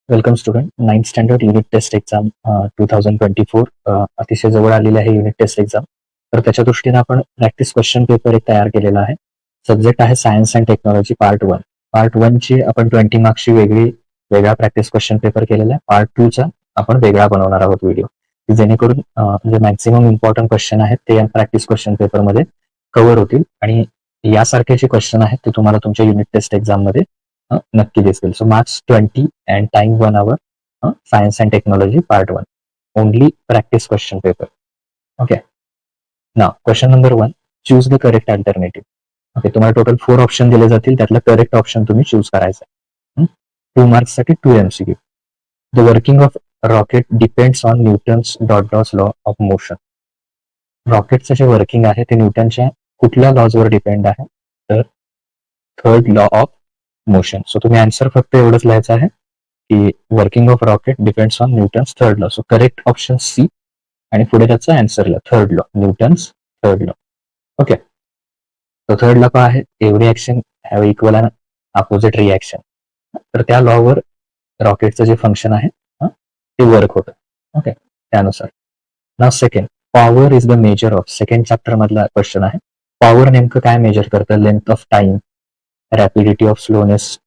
Welcome student. 9th standard unit test exam 2024 अतिशय जवळ आलेली आहे युनिट टेस्ट एक्झाम. तर त्याच्या दृष्टीने आपण प्रॅक्टिस क्वेश्चन पेपर एक तयार केलेला आहे. सब्जेक्ट आहे science and technology part 1. Part 1 ची आपण 20 मार्क्सची वेगळा प्रॅक्टिस क्वेश्चन पेपर केलेला आहे. पार्ट 2 चा आपण वेगळा बनवणार आहोत व्हिडिओ, जेणेकरून जे मॅक्झिमम इम्पॉर्टंट क्वेश्चन आहेत ते या प्रॅक्टिस क्वेश्चन पेपरमध्ये कव्हर होतील आणि यासारखे जे क्वेश्चन आहेत ते तुम्हाला तुमच्या युनिट टेस्ट एक्झाम मध्ये नक्की दिसतील. So marks 20 and time 1 hour. Science and technology part 1. Only practice question paper. Okay. Now question number 1. Choose the correct alternative. Okay, तुम्हाला टोटल 4 ऑप्शन दिले जातील, त्यातला करेक्ट ऑप्शन तुम्ही चूज करायचा. 2 मार्क्स साठी 2 MCQ. The working of rocket depends on Newton's dot law of motion. रॉकेटचं जे working आहे ते न्यूटनच्या कुठल्या लॉजवर डिपेंड आहे? तर third law of motion. So तुम्ही आन्सर फक्त एवढंच लिहायचं आहे की working of rocket depends on Newton's third law. So correct option C आणि पुढे त्याचा आन्सर लिहा third law, Newton's third law. Okay. तो थर्ड लॉ काय आहे? Every action have equal and opposite reaction. तर त्या लॉवर रॉकेटचं जे फंक्शन आहे ते वर्क होतं. ओके, त्यानुसार. नाव second, power is the measure of. Second chapter मधला क्वेश्चन आहे. पॉवर नेमकं काय मेजर करतं? Length of time, rapidity of slowness,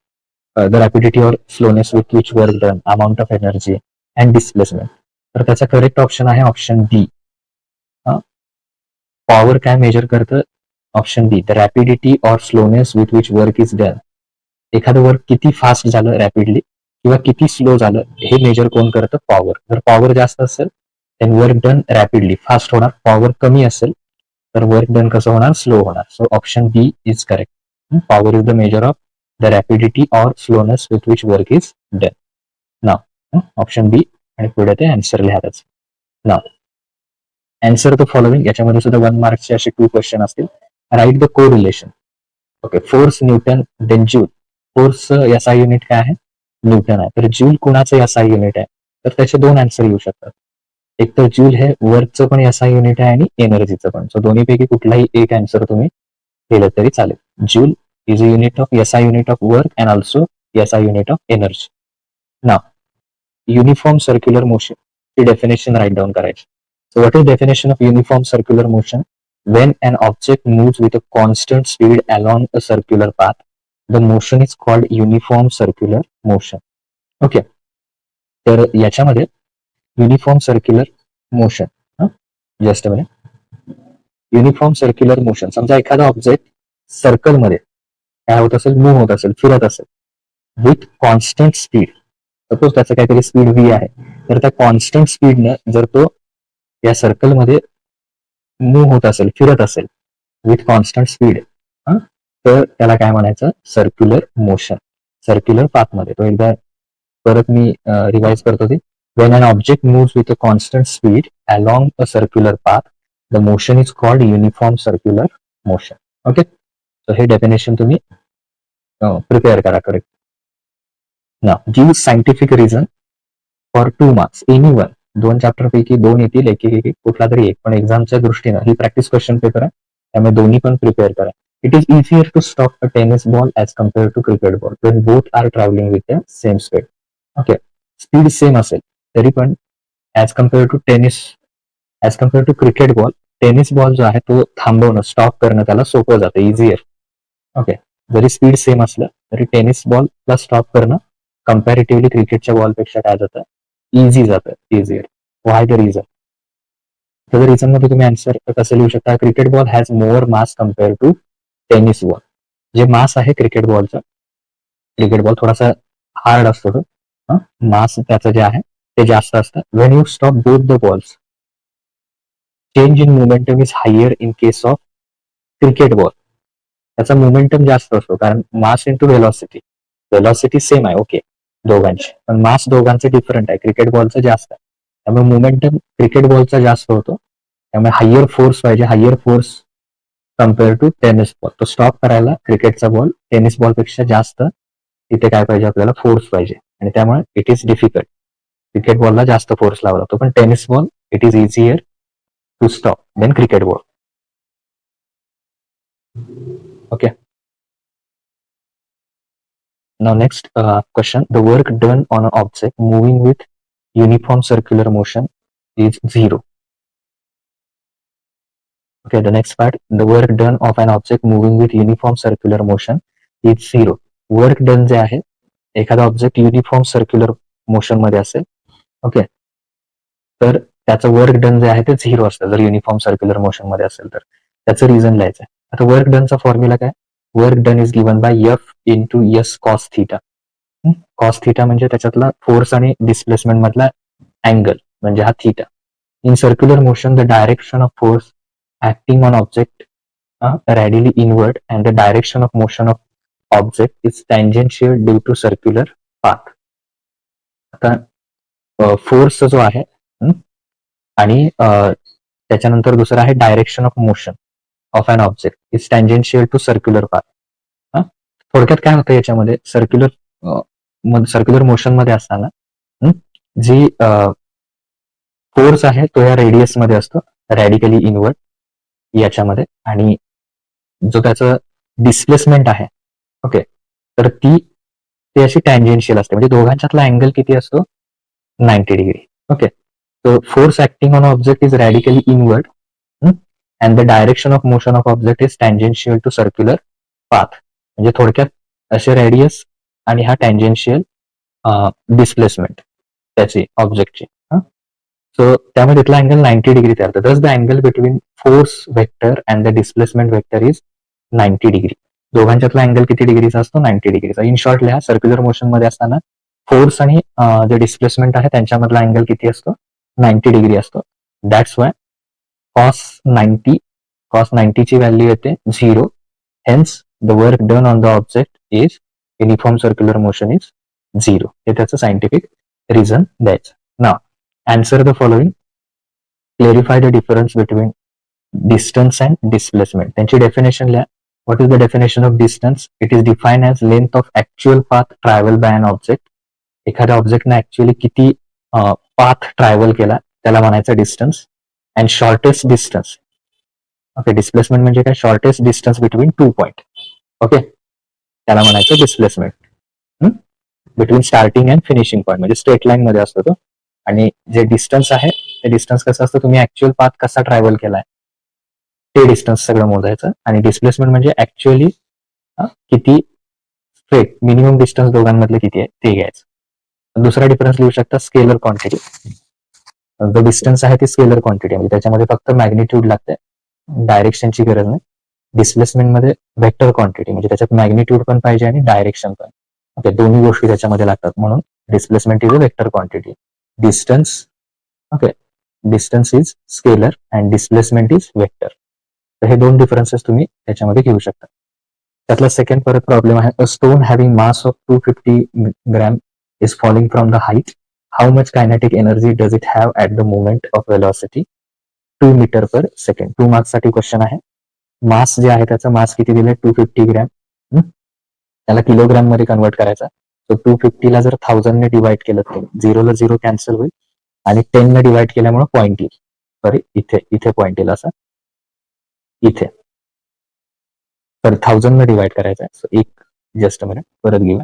the rapidity or slowness with which work done, amount of energy and displacement. तर त्याचा correct option आहे option B. Power काय measure करतं? Option B, the rapidity or slowness with which work is done. एखादं work किती fast झालं rapidly किंवा किती स्लो झालं हे मेजर कोण करतं? पॉवर. जर पॉवर जास्त असेल then work done rapidly fast होणार. पॉवर कमी असेल तर वर्क डन कसं होणार? स्लो होणार. So option B is correct. Power is the measure of the rapidity or slowness with which work is done. Now, option B आणि पुढे ते आन्सर लिहायचं. नाव आन्सर द फॉलोइंग. याच्यामध्ये सुद्धा 1 मार्क्सचे असे 2 क्वेश्चन असतील. Write the correlation. Okay, force Newton then joule. Force SI unit काय आहे? न्यूटन आहे. तर जूल कुणाचं SI युनिट आहे? तर त्याचे 2 आन्सर येऊ शकतात. एक तर जूल हे वर्कचं पण SI युनिट आहे आणि एनर्जीचं पण. सो दोन्हीपैकी कुठलाही एक आन्सर तुम्ही केलं तरी चालेल. Joule is a unit of SI unit of work and also SI unit of energy. Now, uniform circular motion. The definition write down करायची. So what is definition of uniform circular motion? When an object moves with a constant speed along a circular path, the motion is called uniform circular motion. Okay. तर याच्यामध्ये uniform circular motion, just a minute. Uniform circular motion, समजा एखादा object सर्कलमध्ये काय होत असेल? Move होत असेल, फिरत असेल विथ कॉन्स्टंट स्पीड. सपोज त्याचं काहीतरी स्पीड व्ही आहे, तर त्या कॉन्स्टंट स्पीडनं जर तो या सर्कलमध्ये मूव्ह होत असेल, फिरत असेल विथ कॉन्स्टंट स्पीड, तर त्याला काय म्हणायचं? Circular motion. सर्क्युलर पाथमध्ये. तो एकदा परत मी रिवाइज करतो ते. When an object moves with a constant speed along a circular path, the motion is called uniform circular motion. Okay, तर हे डेफिनेशन तुम्ही प्रिपेअर करा करेक्ट. ना give scientific reason for 2 marks any one. 2 chapter पैकी 2 येतील, एक कुठला तरी एक. पण एक्झामच्या दृष्टीनं ही प्रॅक्टिस क्वेश्चन पेपर आहे, त्यामुळे दोन्ही पण प्रिपेअर करा. It is easier to stop a tennis ball as compare to cricket ball when both are travelling with the same speed. Okay, speed same असेल तरी पण as compare to cricket ball, tennis ball जो आहे तो थांबवणं, stop करणं त्याला सोपं जातं, इझियर. ओके, जरी स्पीड सेम असलं तरी टेनिस बॉलला स्टॉप करणं कम्पॅरेटिव्हली क्रिकेटच्या बॉलपेक्षा काय जातं? इझी जातं, इझियर. Why the reason? तर रिझन मध्ये तुम्ही आन्सर कसं लिहू शकता? Cricket ball has more mass compare to tennis ball. जे मास आहे क्रिकेट बॉलचं, क्रिकेट बॉल थोडासा हार्ड असतो तो, मास त्याचं जे आहे ते जास्त असतं. When you stop both the balls, change in momentum is higher in case of cricket ball. त्याचा मोमेंटम जास्त असतो, कारण mass into velocity. Velocity same आहे ओके दोघांची, पण मास दोघांचे डिफरंट आहे. क्रिकेट बॉलचं जास्त आहे, त्यामुळे मोमेंटम क्रिकेट बॉलचा जास्त होतो. त्यामुळे हायर फोर्स पाहिजे, higher force compare to tennis ball. तो स्टॉप करायला क्रिकेटचा बॉल टेनिस बॉलपेक्षा जास्त इथे काय पाहिजे? आपल्याला फोर्स पाहिजे, आणि त्यामुळे इट इज डिफिकल्ट. क्रिकेट बॉलला जास्त फोर्स लावा लागतो, पण tennis ball it is easier to stop than cricket ball. Okay, Now next question, the work done on an object moving with uniform circular motion is 0. Okay, the next part, the work done of an object moving with uniform circular motion is 0. Work done जे आहे, एखादा object uniform circular motion मध्ये असेल, okay, तर त्याचं work done जे आहे ते 0 असतं जर युनिफॉर्म सर्क्युलर मोशन मध्ये असेल तर. त्याचं रिझन लिहायचं आहे. आता वर्क डनचा फॉर्म्युला काय, work done is given by F into S cos theta. Cos theta म्हणजे त्याच्यातला फोर्स आणि डिस्प्लेसमेंट मधला अँगल म्हणजे हा theta. In circular motion the direction of force acting on object radially inward and the direction of motion of object is tangential due to circular path. आता force जो आहे आणि त्याच्यानंतर दुसरा आहे direction of motion of an object is tangential to circular path. थोडक्यात काय होतं याच्यामध्ये, सर्क्युलर मोशन मध्ये असताना जी फोर्स आहे तो या रेडियस मध्ये असतो, रॅडिकली इनवर्ड याच्यामध्ये, आणि जो त्याचं डिस्प्लेसमेंट आहे, ओके, तर ती अशी टँजेन्शियल असते. म्हणजे दोघांच्यातला अँगल किती असतो, 90 degree. Okay, so force acting on object is radically inward and the direction of motion of object is tangential to circular path. म्हणजे थोडक्यात असे रेडियस आणि हा टँजेन्शियल डिस्प्लेसमेंट त्याची ऑब्जेक्टची. सो त्यामुळे तिथला अँगल 90 डिग्री तयार होतो. Thus the angle between force vector and the displacement vector is 90 degree. दोघांच्यातला अँगल किती डिग्रीचा असतो, 90 डिग्रीचा. इन शॉर्ट लिहा, सर्क्युलर मोशन मध्ये असताना फोर्स आणि जे डिस्प्लेसमेंट आहे त्यांच्यामधला अँगल किती असतो, 90 डिग्री असतो. दॅट्स वाय कॉस 90 ची व्हॅल्यू येते 0. Hence the work done on the object is uniform circular motion is 0. हे त्याचं सायंटिफिक रिझन द्यायचं. नाव answer the following. Clarify the difference between distance and displacement. त्यांची डेफिनेशन लिहा. What is the definition of distance? It is defined as length of actual path traveled by an object. एखाद्या ऑब्जेक्टने actually किती path travel केला त्याला म्हणायचं distance. And shortest distance, okay, displacement म्हणजे काय, shortest distance between 2 point, okay, त्याला म्हणायचं displacement. Between starting and finishing point म्हणजे स्ट्रेट लाईन मध्ये असतो तो. आणि जे डिस्टन्स आहे ते डिस्टन्स कसं असतं, तुम्ही ऍक्च्युअल पाथ कसा ट्रॅव्हल केलाय ते डिस्टन्स सगळं मोजायचं. आणि डिस्प्लेसमेंट म्हणजे ऍक्च्युअली किती स्ट्रेट मिनिमम डिस्टन्स दोघांमधले किती आहे ते घ्यायचं. दुसरा डिफरन्स लिहू शकता, स्केलर क्वांटिटी. जो डिस्टन्स आहे ती स्केलर क्वांटिटी म्हणजे त्याच्यामध्ये फक्त मॅग्निट्यूड लागते, डायरेक्शनची गरज नाही. डिस्प्लेसमेंट मध्ये वेक्टर क्वांटिटी म्हणजे त्याच्यात मॅग्निट्यूड पण पाहिजे आणि डायरेक्शन पण. ओके, दोन्ही गोष्टी त्याच्यामध्ये लागतात, म्हणून displacement is a vector quantity. Distance, okay, distance is scalar and displacement is vector. तर हे दोन डिफरन्सेस तुम्ही त्याच्यामध्ये घेऊ शकता. त्यातला सेकंड परत प्रॉब्लेम आहे, a stone having mass of 250 gram is falling from the height. How much kinetic energy does it have at the moment of velocity 2 metre per second. 2 marks साठी क्वेश्चन आहे. Mass जे आहे त्याचं मास किती दिलंय, 250 gram. त्याला kilogram मध्ये convert करायचा. सो 250 ला जर 1000 ने डिवाइड केलं तर 0 ला 0 कॅन्सल होईल आणि 10 ने डिवाइड केल्यामुळे पॉईंट येईल. सॉरी, इथे पॉईंट येईल असा, इथे तर 1000 ने डिवाइड करायचा आहे. सो एक जस्ट मिनिट परत घेऊया.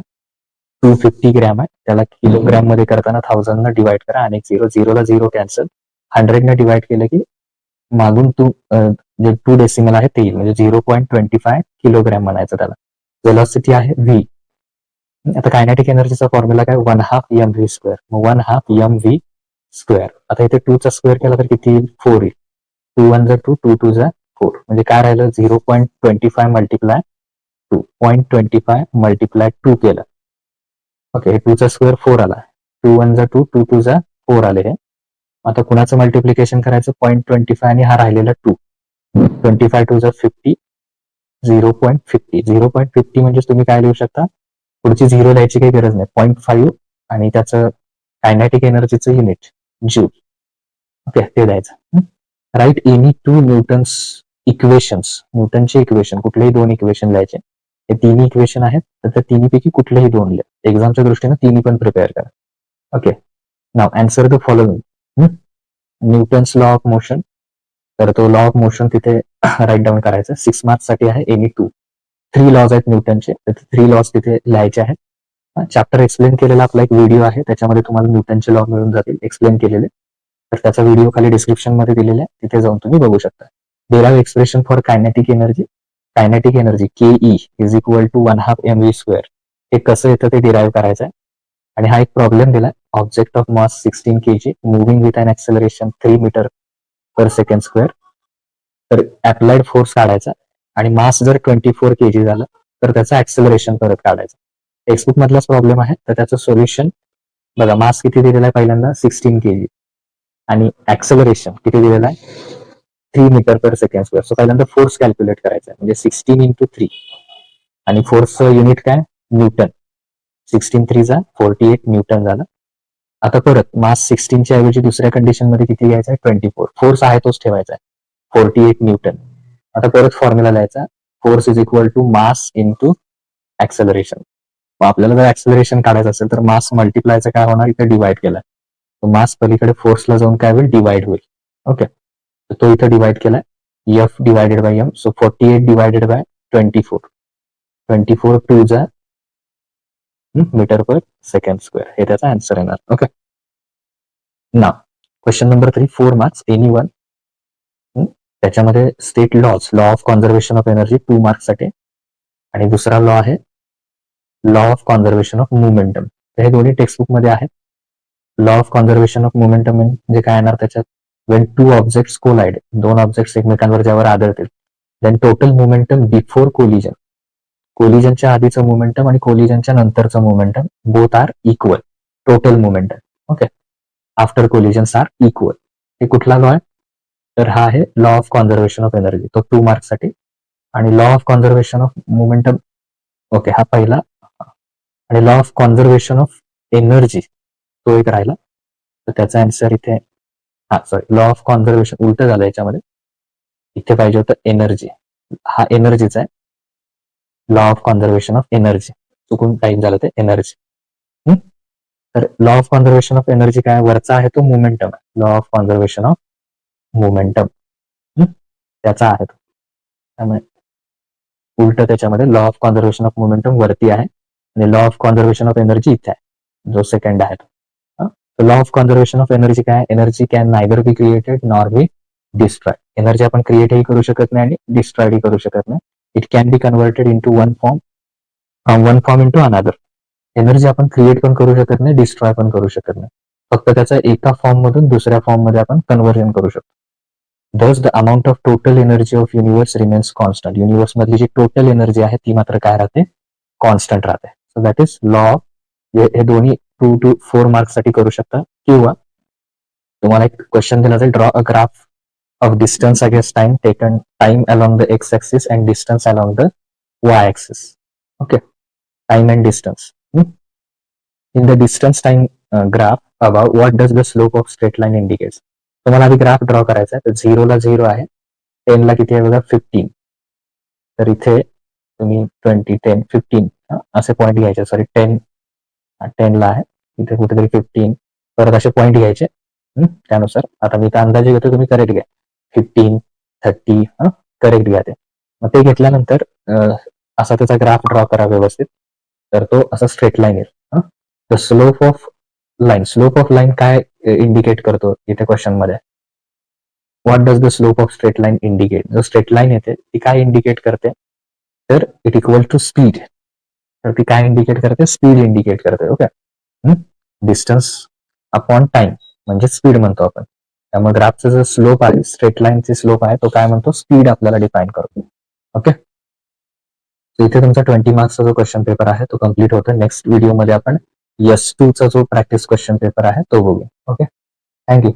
250 ग्रॅम आहे, त्याला किलोग्राम मध्ये करताना 1000 ने डिवाइड करा आणि 0 ला 0 कॅन्सल. 100 ने डिवाइड केलं की मागून जे 2 डेसिमल आहे ते येईल, म्हणजे 0.25 किलोग्रॅम म्हणायचं त्याला. वेलॉसिटी आहे व्ही. आता कायनेटिक एनर्जीचा फॉर्म्युला काय, 1/2 mv स्क्वेअर. मग 1/2 mv स्क्वेअर. आता इथे 2 चा स्क्वेअर केला तर किती येईल, 4 येईल. 2 1 2, 2 2 4, म्हणजे काय राहिलं, 0.25 मल्टिप्लाय 2, 0.25 मल्टिप्लाय 2 केलं. ओके, 2 चा स्क्वेअर 4 आला. 2 1 2, 2 2 4 आले हे. आता कुणाचं मल्टिप्लिकेशन करायचं, 0.25 आणि हा राहिलेला 2. 25 2 50, 0.50. 0.50 म्हणजे तुम्ही काय लिहू शकता, पुढची 0 द्यायची काही गरज नाही, 0.5 आणि त्याचं कायनेटिक एनर्जीचं युनिट जूल. ओके, ते द्यायचं. Write any 2 Newton's equations. न्यूटनचे इक्वेशन कुठलेही 2 इक्वेशन लिहायचे. हे तिन्ही इक्वेशन आहेत, तर त्या तिन्हीपैकी कुठलेही 2 लिहा. एक्झामच्या दृष्टीने तिन्ही पण प्रिपेअर करा. Okay, now answer the following. Newton's law of motion, तर तो लॉ ऑफ मोशन तिथे राईट डाऊन करायचा. 6 मार्क्स साठी आहे एनी 2. 3 लॉज आहेत न्यूटनचे, तर 3 लॉज तिथे लिहायचे आहेत. चॅप्टर एक्सप्लेन केलेला आपला एक व्हिडिओ आहे, त्याच्यामध्ये तुम्हाला न्यूटनचे लॉ मिळून जातील एक्सप्लेन केलेले. तर त्याचा व्हिडिओ खाली डिस्क्रिप्शन मध्ये दिलेला आहे, तिथे जाऊन तुम्ही बघू शकता. Derive expression for kinetic energy. Kinetic energy KE is equal to 1/2 mv². हे कसं येतं ते डिराईव्ह करायचं आहे. आणि हा एक प्रॉब्लेम दिलाय. Object of mass 16 kg moving with an acceleration 3 metre per second square. तर अप्लाइड फोर्स काढायचा आणि मास जर 24 kg झालं तर त्याचं ऍक्सेलरेशन परत काढायचं. टेक्स्टबुक मधलाच प्रॉब्लेम आहे, तर त्याचं सोल्युशन बघा. मास किती दिलेला आहे पहिल्यांदा 16 kg आणि ऍक्सेलरेशन किती दिलेला आहे 3 metre per second square. So पहिल्यांदा फोर्स कॅल्क्युलेट करायचा आहे, म्हणजे 16 इंटू 3 आणि फोर्सचं युनिट काय न्यूटन. 16 3 जा 48 न्यूटन झालं. आता परत मास 16 च्या ऐवजी दुसऱ्या कंडिशन मध्ये किती घ्यायचा आहे 24. फोर्स आहे तोच ठेवायचा आहे 48 न्यूटन. आता परत फॉर्म्युला लिहायचा force is equal to mass into acceleration. आपल्याला जर ऍक्सेलरेशन काढायचं असेल तर मास मल्टिप्लायचं काय होणार इथे डिवाइड केलाय. मास पलीकडे फोर्सला जाऊन काय होईल डिवाइड होईल. ओके, तो इथे डिवाइड केलाय F divided by M. So 48 divided by 24. 24 2 जा मीटर पर सेकंड स्क्वेअर. हे त्याचा आन्सर येणार. ओके, ना question number 3 4 marks any one. त्याच्यामध्ये state law of conservation of energy 2 मार्क्ससाठी आणि दुसरा लॉ आहे law of conservation of momentum. हे दोन्ही टेक्स्टबुक मध्ये आहेत. Law of conservation of momentum म्हणजे काय येणार त्याच्यात वेन 2 ऑब्जेक्ट्स कोलाइड. 2 ऑब्जेक्ट्स एकमेकांवर ज्यावर आदळतील then total momentum before collision. कोलिजनच्या आधीचं मोमेंटम आणि कोलिजनच्या नंतरचं momentum both are equal. Total momentum okay after collisions are equal. हे कुठला लॉ आहे तर हा आहे law of conservation of energy. तो 2 मार्क्ससाठी. आणि law of conservation of momentum okay हा पहिला. आणि law of conservation of energy तो एक राहिला. तर त्याचा आन्सर इथे लॉ ऑफ कॉन्झर्वेशन उलट झालं याच्यामध्ये. इथे पाहिजे होतं एनर्जी. हा एनर्जीचा आहे. Law of conservation of energy चुकून टाईप झालं ते एनर्जी. तर law of conservation of energy काय वरचा आहे तो मोमेंटम आहे. Law of conservation of momentum त्याचा आहे तो. त्यामुळे उलट त्याच्यामध्ये law of conservation of momentum वरती आहे आणि law of conservation of energy इथे आहे जो सेकंड आहे तो. Law of conservation of energy काय energy can neither be created nor be destroy. Energy आपण क्रिएटही करू शकत नाही आणि डिस्ट्रॉयही करू शकत नाही. It can be converted into one form into another. Energy आपण क्रिएट पण करू शकत नाही डिस्ट्रॉय पण करू शकत नाही. फक्त त्याचा एका फॉर्म मधून दुसऱ्या फॉर्म मध्ये आपण कन्व्हर्जन करू शकतो. Thus the amount of total energy of universe remains constant. Universe मधली जी टोटल एनर्जी आहे ती मात्र काय राहते कॉन्स्टंट राहते. So that is law of. हे दोन्ही 2 to 4 मार्क्स साठी करू शकता. किंवा तुम्हाला एक क्वेश्चन दिला जाईल draw a graph of distance against time taken time along the x axis and distance along the Y axis. Okay, time and distance. In the distance time graph about what does the slope of straight line indicates. तुम्हाला आधी graph draw करायचा आहे. तर 0 ला 0 आहे, 10 ला किती आहे बघा 15. तर इथे तुम्ही 20 10 15 असे पॉईंट घ्यायचे. सॉरी 10 ला आहे इथे कुठेतरी 15 परत असे पॉईंट घ्यायचे. त्यानुसार आता मी तर अंदाजे घेतो तुम्ही करेक्ट घ्या 15 30 करेक्ट घ्या ते. मग ते घेतल्यानंतर असा त्याचा ग्राफ ड्रॉ करा व्यवस्थित. तर तो असा स्ट्रेट लाईन येईल. द स्लोप ऑफ लाईन काय इंडिकेट करतो इथे क्वेश्चन मध्ये what does the slope of straight line indicate. जो स्ट्रेट लाईन येते ती काय इंडिकेट करते तर इट इक्वल टू स्पीड. तर ती काय इंडिकेट करते स्पीड इंडिकेट करते. ओके, डिस्टन्स अपॉन टाइम म्हणजे स्पीड म्हणतो आपण. त्यामुळे ग्राफचा जो स्लोप आहे स्ट्रेट लाईनचे स्लोप आहे तो काय म्हणतो स्पीड आपल्याला डिफाईन करतो. ओके, इथे तुमचा 20 मार्क्सचा जो क्वेश्चन पेपर आहे तो कम्प्लीट होतो. नेक्स्ट व्हिडिओमध्ये आपण S2 चा जो प्रॅक्टिस क्वेश्चन पेपर आहे तो बघू. Okay, thank you.